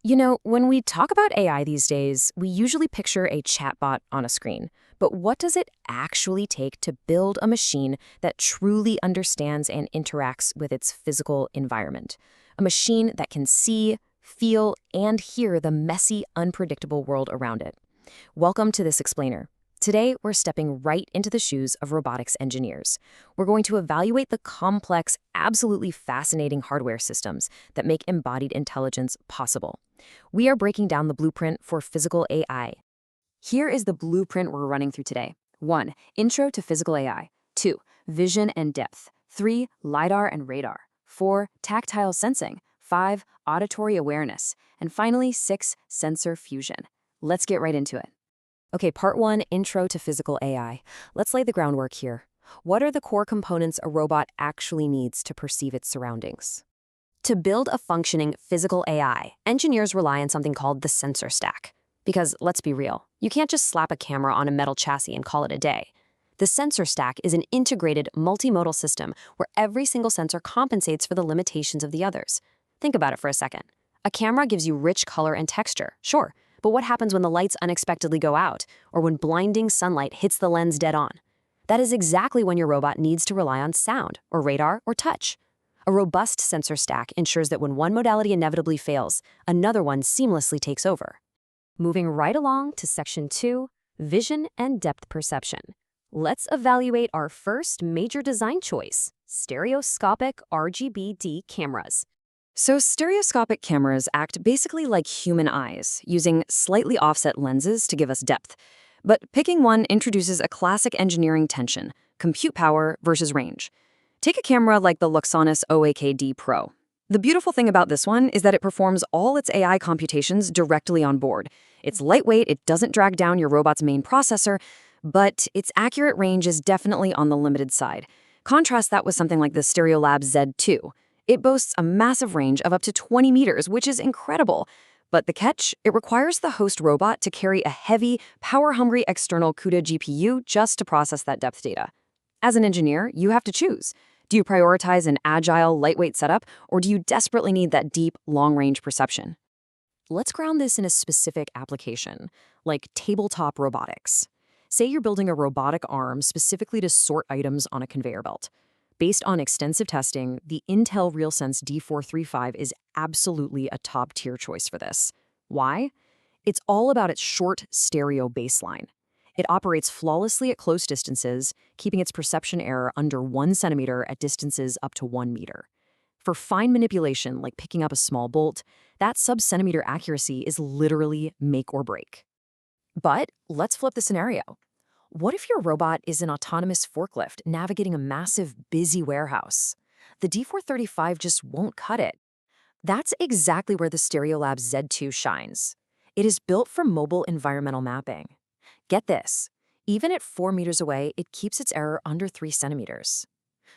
You know, when we talk about AI these days, we usually picture a chatbot on a screen. But what does it actually take to build a machine that truly understands and interacts with its physical environment? A machine that can see, feel, and hear the messy, unpredictable world around it. Welcome to this explainer. Today, we're stepping right into the shoes of robotics engineers. We're going to evaluate the complex, absolutely fascinating hardware systems that make embodied intelligence possible. We are breaking down the blueprint for physical AI. Here is the blueprint we're running through today. 1. Intro to physical AI. 2. Vision and depth. 3. LiDAR and radar. 4. Tactile sensing. 5. Auditory awareness. And finally, 6. Sensor fusion. Let's get right into it. Okay, part 1, Intro to Physical AI. Let's lay the groundwork here. What are the core components a robot actually needs to perceive its surroundings? To build a functioning physical AI, engineers rely on something called the sensor stack. Because, let's be real, you can't just slap a camera on a metal chassis and call it a day. The sensor stack is an integrated, multimodal system where every single sensor compensates for the limitations of the others. Think about it for a second. A camera gives you rich color and texture, sure. But what happens when the lights unexpectedly go out, or when blinding sunlight hits the lens dead on? That is exactly when your robot needs to rely on sound, or radar, or touch. A robust sensor stack ensures that when one modality inevitably fails, another one seamlessly takes over. Moving right along to Section 2, Vision and Depth Perception. Let's evaluate our first major design choice, stereoscopic RGB cameras. So stereoscopic cameras act basically like human eyes, using slightly offset lenses to give us depth. But picking one introduces a classic engineering tension, compute power versus range. Take a camera like the Luxonis OAKD Pro. The beautiful thing about this one is that it performs all its AI computations directly on board. It's lightweight, it doesn't drag down your robot's main processor, but its accurate range is definitely on the limited side. Contrast that with something like the Stereolab ZED. It boasts a massive range of up to 20 meters, which is incredible. But the catch? It requires the host robot to carry a heavy, power-hungry external CUDA GPU just to process that depth data. As an engineer, you have to choose. Do you prioritize an agile, lightweight setup, or do you desperately need that deep, long-range perception? Let's ground this in a specific application, like tabletop robotics. Say you're building a robotic arm specifically to sort items on a conveyor belt. Based on extensive testing, the Intel RealSense D435 is absolutely a top-tier choice for this. Why? It's all about its short stereo baseline. It operates flawlessly at close distances, keeping its perception error under 1 centimeter at distances up to 1 meter. For fine manipulation, like picking up a small bolt, that sub-centimeter accuracy is literally make or break. But let's flip the scenario. What if your robot is an autonomous forklift navigating a massive, busy warehouse? The D435 just won't cut it. That's exactly where the Stereolab Z2 shines. It is built for mobile environmental mapping. Get this, even at 4 meters away, it keeps its error under 3 centimeters.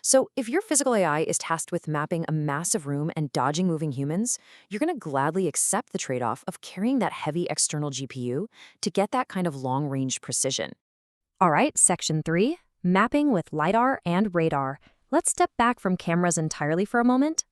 So if your physical AI is tasked with mapping a massive room and dodging moving humans, you're going to gladly accept the trade-off of carrying that heavy external GPU to get that kind of long-range precision. All right, Section 3, Mapping with LiDAR and radar. Let's step back from cameras entirely for a moment.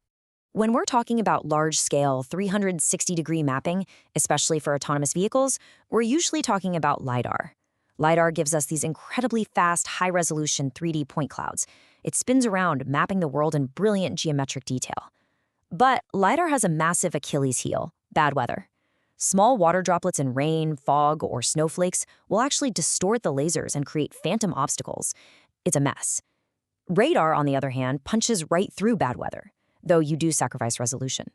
When we're talking about large-scale 360-degree mapping, especially for autonomous vehicles, we're usually talking about LiDAR. LiDAR gives us these incredibly fast, high-resolution 3D point clouds. It spins around, mapping the world in brilliant geometric detail. But LiDAR has a massive Achilles heel: bad weather. Small water droplets in rain, fog, or snowflakes will actually distort the lasers and create phantom obstacles. It's a mess. Radar, on the other hand, punches right through bad weather, though you do sacrifice resolution.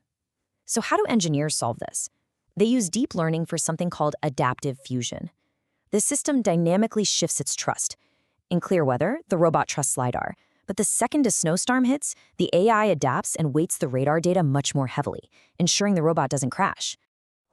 So how do engineers solve this? They use deep learning for something called adaptive fusion. The system dynamically shifts its trust. In clear weather, the robot trusts LiDAR, but the second a snowstorm hits, the AI adapts and weights the radar data much more heavily, ensuring the robot doesn't crash.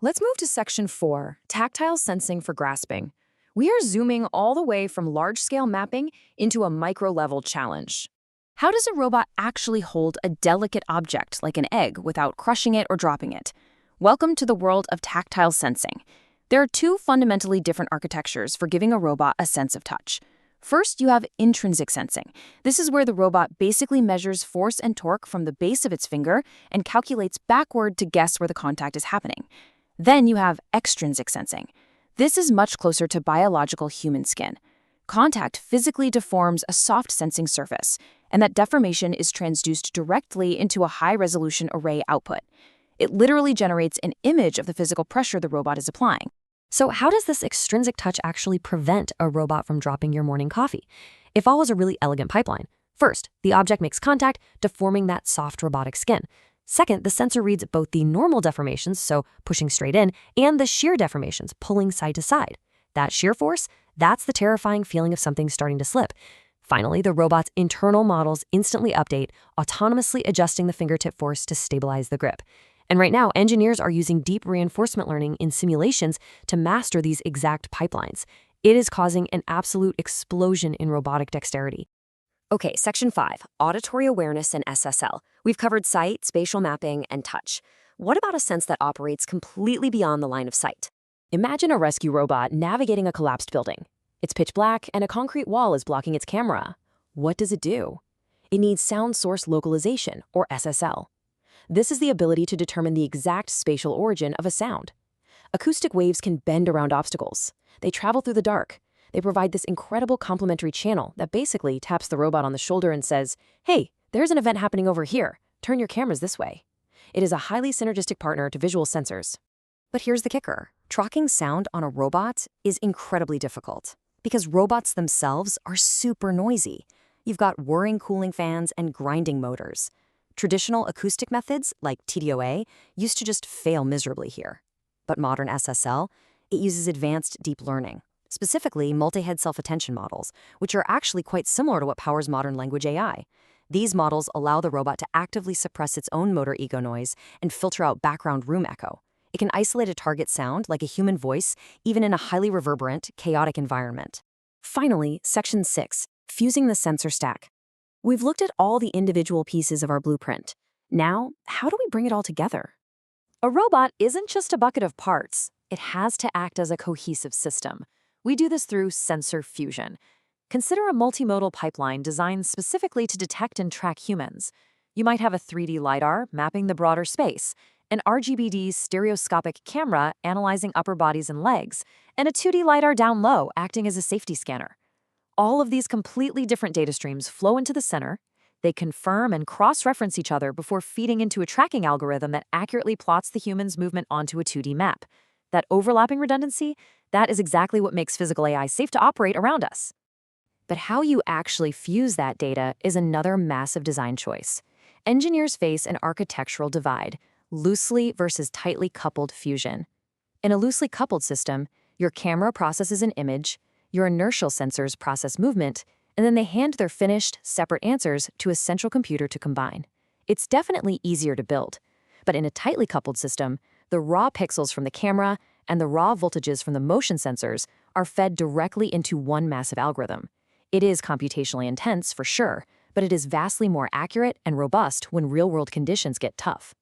Let's move to Section 4, Tactile Sensing for Grasping. We are zooming all the way from large-scale mapping into a micro-level challenge. How does a robot actually hold a delicate object like an egg without crushing it or dropping it? Welcome to the world of tactile sensing. There are two fundamentally different architectures for giving a robot a sense of touch. First, you have intrinsic sensing. This is where the robot basically measures force and torque from the base of its finger and calculates backward to guess where the contact is happening. Then you have extrinsic sensing. This is much closer to biological human skin. Contact physically deforms a soft sensing surface, and that deformation is transduced directly into a high-resolution array output. It literally generates an image of the physical pressure the robot is applying. So how does this extrinsic touch actually prevent a robot from dropping your morning coffee? It follows a really elegant pipeline. First, the object makes contact, deforming that soft robotic skin. Second, the sensor reads both the normal deformations, so pushing straight in, and the shear deformations, pulling side to side. That shear force, that's the terrifying feeling of something starting to slip. Finally, the robot's internal models instantly update, autonomously adjusting the fingertip force to stabilize the grip. And right now, engineers are using deep reinforcement learning in simulations to master these exact pipelines. It is causing an absolute explosion in robotic dexterity. Okay, Section 5, Auditory Awareness and SSL. We've covered sight, spatial mapping, and touch. What about a sense that operates completely beyond the line of sight? Imagine a rescue robot navigating a collapsed building. It's pitch black and a concrete wall is blocking its camera. What does it do? It needs sound source localization, or SSL. This is the ability to determine the exact spatial origin of a sound. Acoustic waves can bend around obstacles. They travel through the dark. They provide this incredible complementary channel that basically taps the robot on the shoulder and says, "Hey, there's an event happening over here. Turn your cameras this way." It is a highly synergistic partner to visual sensors. But here's the kicker. Tracking sound on a robot is incredibly difficult because robots themselves are super noisy. You've got whirring cooling fans and grinding motors. Traditional acoustic methods, like TDOA, used to just fail miserably here. But modern SSL, it uses advanced deep learning, specifically multi-head self-attention models, which are actually quite similar to what powers modern language AI. These models allow the robot to actively suppress its own motor ego noise and filter out background room echo. It can isolate a target sound, like a human voice, even in a highly reverberant, chaotic environment. Finally, Section 6, Fusing the Sensor Stack. We've looked at all the individual pieces of our blueprint. Now, how do we bring it all together? A robot isn't just a bucket of parts. It has to act as a cohesive system. We do this through sensor fusion. Consider a multimodal pipeline designed specifically to detect and track humans. You might have a 3D LiDAR mapping the broader space, an RGB stereoscopic camera analyzing upper bodies and legs, and a 2D LiDAR down low acting as a safety scanner. All of these completely different data streams flow into the center. They confirm and cross-reference each other before feeding into a tracking algorithm that accurately plots the human's movement onto a 2D map. That overlapping redundancy, that is exactly what makes physical AI safe to operate around us. But how you actually fuse that data is another massive design choice. Engineers face an architectural divide, loosely versus tightly coupled fusion. In a loosely coupled system, your camera processes an image, your inertial sensors process movement, and then they hand their finished, separate answers to a central computer to combine. It's definitely easier to build. But in a tightly coupled system, the raw pixels from the camera and the raw voltages from the motion sensors are fed directly into one massive algorithm. It is computationally intense, for sure, but it is vastly more accurate and robust when real-world conditions get tough.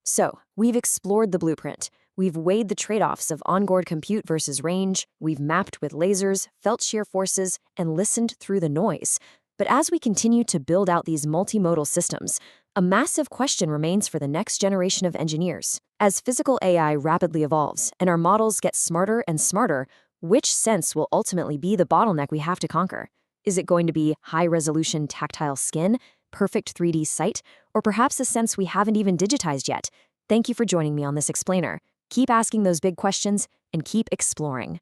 So, we've explored the blueprint. We've weighed the trade-offs of onboard compute versus range. We've mapped with lasers, felt shear forces, and listened through the noise. But as we continue to build out these multimodal systems, a massive question remains for the next generation of engineers. As physical AI rapidly evolves and our models get smarter and smarter, which sense will ultimately be the bottleneck we have to conquer? Is it going to be high-resolution tactile skin, perfect 3D sight, or perhaps a sense we haven't even digitized yet? Thank you for joining me on this explainer. Keep asking those big questions and keep exploring.